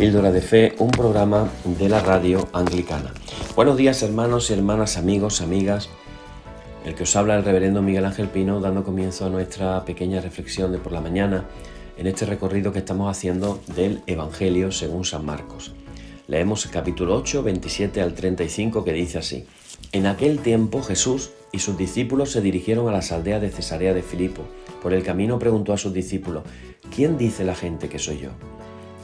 Píldora de Fe, un programa de la radio anglicana. Buenos días, hermanos y hermanas, amigos, amigas. El que os habla el reverendo Miguel Ángel Pino, dando comienzo a nuestra pequeña reflexión de por la mañana en este recorrido que estamos haciendo del Evangelio según San Marcos. Leemos el capítulo 8, 27 al 35, que dice así: En aquel tiempo Jesús y sus discípulos se dirigieron a las aldeas de Cesarea de Filipo. Por el camino preguntó a sus discípulos: ¿Quién dice la gente que soy yo?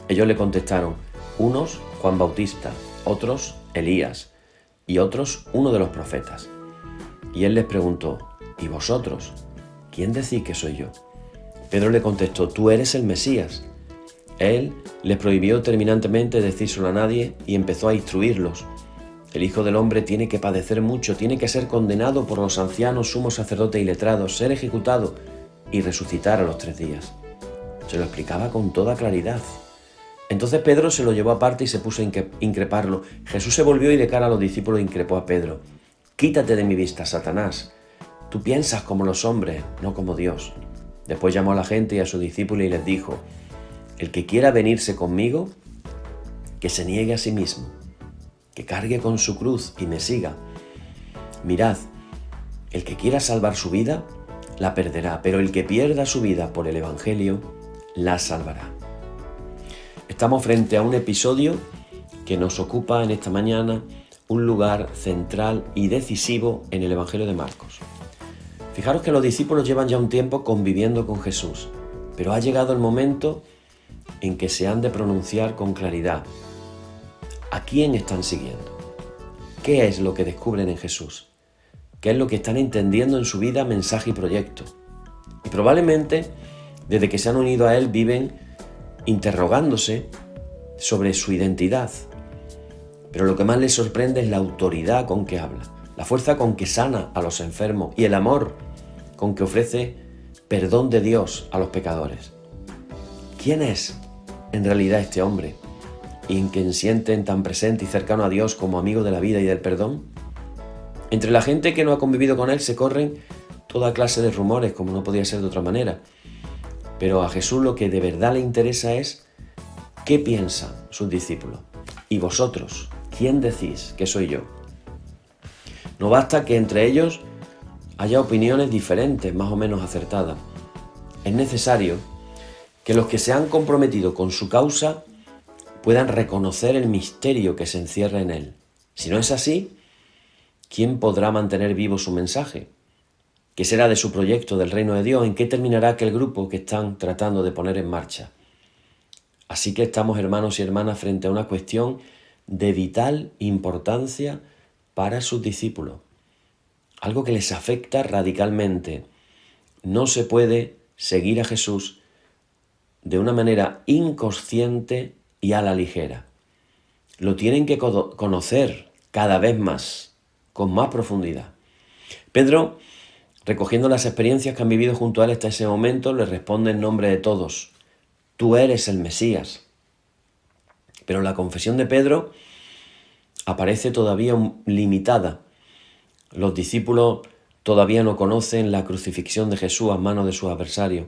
Ellos le contestaron: unos Juan Bautista, otros Elías y otros uno de los profetas. Y él les preguntó: ¿Y vosotros? ¿Quién decís que soy yo? Pedro le contestó: tú eres el Mesías. Él les prohibió terminantemente decírselo a nadie y empezó a instruirlos. El Hijo del Hombre tiene que padecer mucho, tiene que ser condenado por los ancianos, sumos sacerdotes y letrados, ser ejecutado y resucitar a los 3 días. Se lo explicaba con toda claridad. Entonces Pedro se lo llevó aparte y se puso a increparlo. Jesús se volvió y de cara a los discípulos increpó a Pedro: quítate de mi vista, Satanás. Tú piensas como los hombres, no como Dios. Después llamó a la gente y a sus discípulos y les dijo: el que quiera venirse conmigo, que se niegue a sí mismo, que cargue con su cruz y me siga. Mirad, el que quiera salvar su vida, la perderá, pero el que pierda su vida por el Evangelio, la salvará. Estamos frente a un episodio que nos ocupa en esta mañana un lugar central y decisivo en el Evangelio de Marcos. Fijaros que los discípulos llevan ya un tiempo conviviendo con Jesús, pero ha llegado el momento en que se han de pronunciar con claridad. ¿A quién están siguiendo? ¿Qué es lo que descubren en Jesús? ¿Qué es lo que están entendiendo en su vida, mensaje y proyecto? Y probablemente, desde que se han unido a Él, viven interrogándose sobre su identidad. Pero lo que más les sorprende es la autoridad con que habla, la fuerza con que sana a los enfermos y el amor con que ofrece perdón de Dios a los pecadores. ¿Quién es en realidad este hombre, y en quien sienten tan presente y cercano a Dios como amigo de la vida y del perdón? Entre la gente que no ha convivido con Él se corren toda clase de rumores, como no podía ser de otra manera. Pero a Jesús lo que de verdad le interesa es qué piensan sus discípulos. ¿Y vosotros? ¿Quién decís que soy yo? No basta que entre ellos haya opiniones diferentes, más o menos acertadas. Es necesario que los que se han comprometido con su causa puedan reconocer el misterio que se encierra en él. Si no es así, ¿quién podrá mantener vivo su mensaje? ¿Qué será de su proyecto del reino de Dios? ¿En qué terminará aquel grupo que están tratando de poner en marcha? Así que estamos, hermanos y hermanas, frente a una cuestión de vital importancia para sus discípulos. Algo que les afecta radicalmente. No se puede seguir a Jesús de una manera inconsciente y a la ligera. Lo tienen que conocer cada vez más, con más profundidad. Pedro, recogiendo las experiencias que han vivido junto a él hasta ese momento, le responde en nombre de todos: tú eres el Mesías. Pero la confesión de Pedro aparece todavía limitada. Los discípulos todavía no conocen la crucifixión de Jesús a manos de sus adversarios.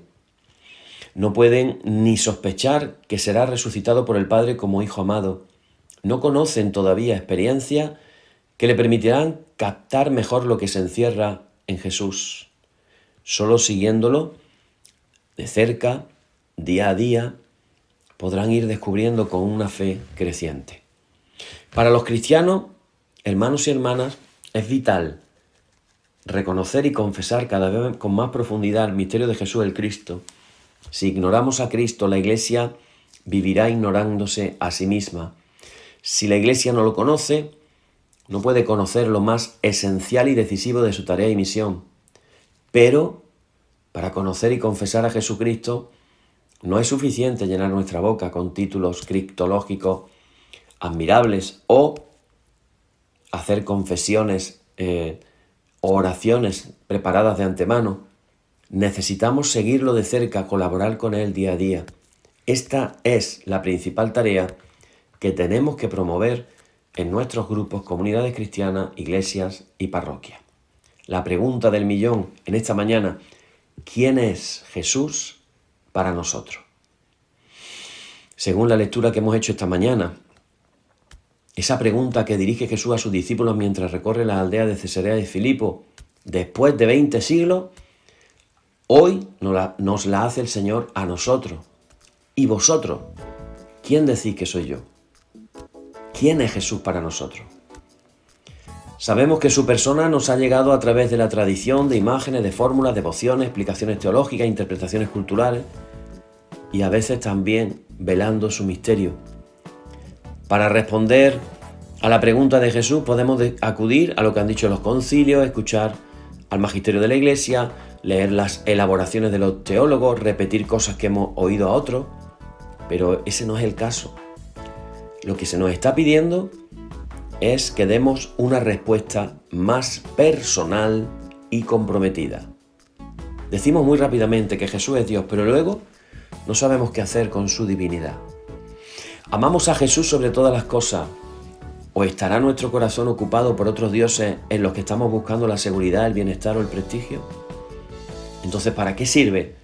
No pueden ni sospechar que será resucitado por el Padre como Hijo amado. No conocen todavía experiencias que le permitirán captar mejor lo que se encierra en Jesús. Solo siguiéndolo de cerca, día a día, podrán ir descubriendo con una fe creciente. Para los cristianos, hermanos y hermanas, es vital reconocer y confesar cada vez con más profundidad el misterio de Jesús el Cristo. Si ignoramos a Cristo, la Iglesia vivirá ignorándose a sí misma. Si la Iglesia no lo conoce, no puede conocer lo más esencial y decisivo de su tarea y misión. Pero para conocer y confesar a Jesucristo no es suficiente llenar nuestra boca con títulos criptológicos admirables o hacer confesiones o oraciones preparadas de antemano. Necesitamos seguirlo de cerca, colaborar con él día a día. Esta es la principal tarea que tenemos que promover en nuestros grupos, comunidades cristianas, iglesias y parroquias. La pregunta del millón en esta mañana: ¿quién es Jesús para nosotros? según la lectura que hemos hecho esta mañana. Esa pregunta que dirige Jesús a sus discípulos mientras recorre las aldeas de Cesarea de Filipo, después de 20 siglos, hoy nos la hace el Señor a nosotros. ¿Y vosotros? ¿Quién decís que soy yo? ¿Quién es Jesús para nosotros? Sabemos que su persona nos ha llegado a través de la tradición, de imágenes, de fórmulas, devociones, explicaciones teológicas, interpretaciones culturales y a veces también velando su misterio. Para responder a la pregunta de Jesús podemos acudir a lo que han dicho los concilios, escuchar al magisterio de la Iglesia, leer las elaboraciones de los teólogos, repetir cosas que hemos oído a otros, pero ese no es el caso. Lo que se nos está pidiendo es que demos una respuesta más personal y comprometida. Decimos muy rápidamente que Jesús es Dios, pero luego no sabemos qué hacer con su divinidad. ¿Amamos a Jesús sobre todas las cosas? ¿O estará nuestro corazón ocupado por otros dioses en los que estamos buscando la seguridad, el bienestar o el prestigio? Entonces, ¿para qué sirve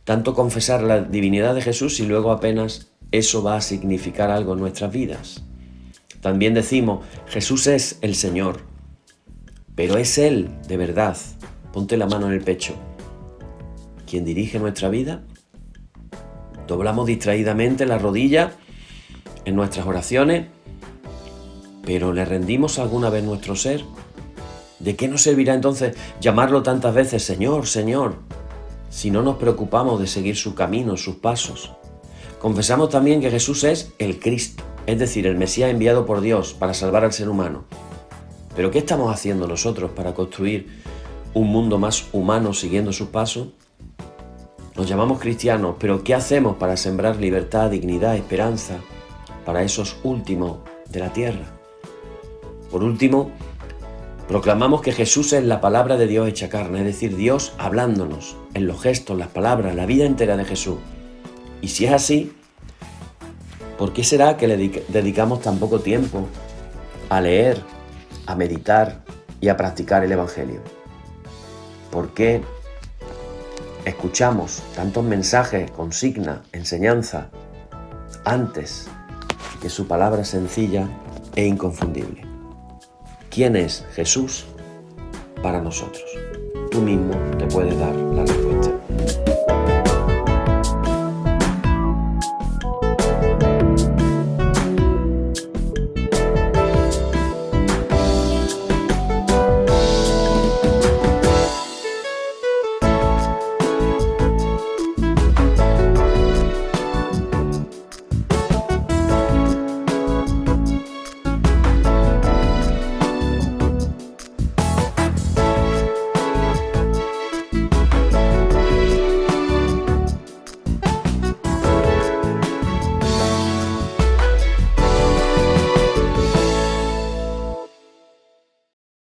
tanto confesar la divinidad de Jesús si luego apenas eso va a significar algo en nuestras vidas? También decimos, Jesús es el Señor, pero es Él de verdad. Ponte la mano en el pecho. ¿Quién dirige nuestra vida? Doblamos distraídamente la rodilla en nuestras oraciones, pero ¿le rendimos alguna vez nuestro ser? ¿De qué nos servirá entonces llamarlo tantas veces Señor, Señor, si no nos preocupamos de seguir su camino, sus pasos? Confesamos también que Jesús es el Cristo, es decir, el Mesías enviado por Dios para salvar al ser humano. ¿Pero qué estamos haciendo nosotros para construir un mundo más humano siguiendo sus pasos? Nos llamamos cristianos, pero ¿qué hacemos para sembrar libertad, dignidad, esperanza para esos últimos de la tierra? Por último, proclamamos que Jesús es la palabra de Dios hecha carne, es decir, Dios hablándonos en los gestos, las palabras, la vida entera de Jesús. Y si es así, ¿por qué será que le dedicamos tan poco tiempo a leer, a meditar y a practicar el Evangelio? ¿Por qué escuchamos tantos mensajes, consignas, enseñanza, antes que su palabra sencilla e inconfundible? ¿Quién es Jesús para nosotros? Tú mismo te puedes dar la respuesta.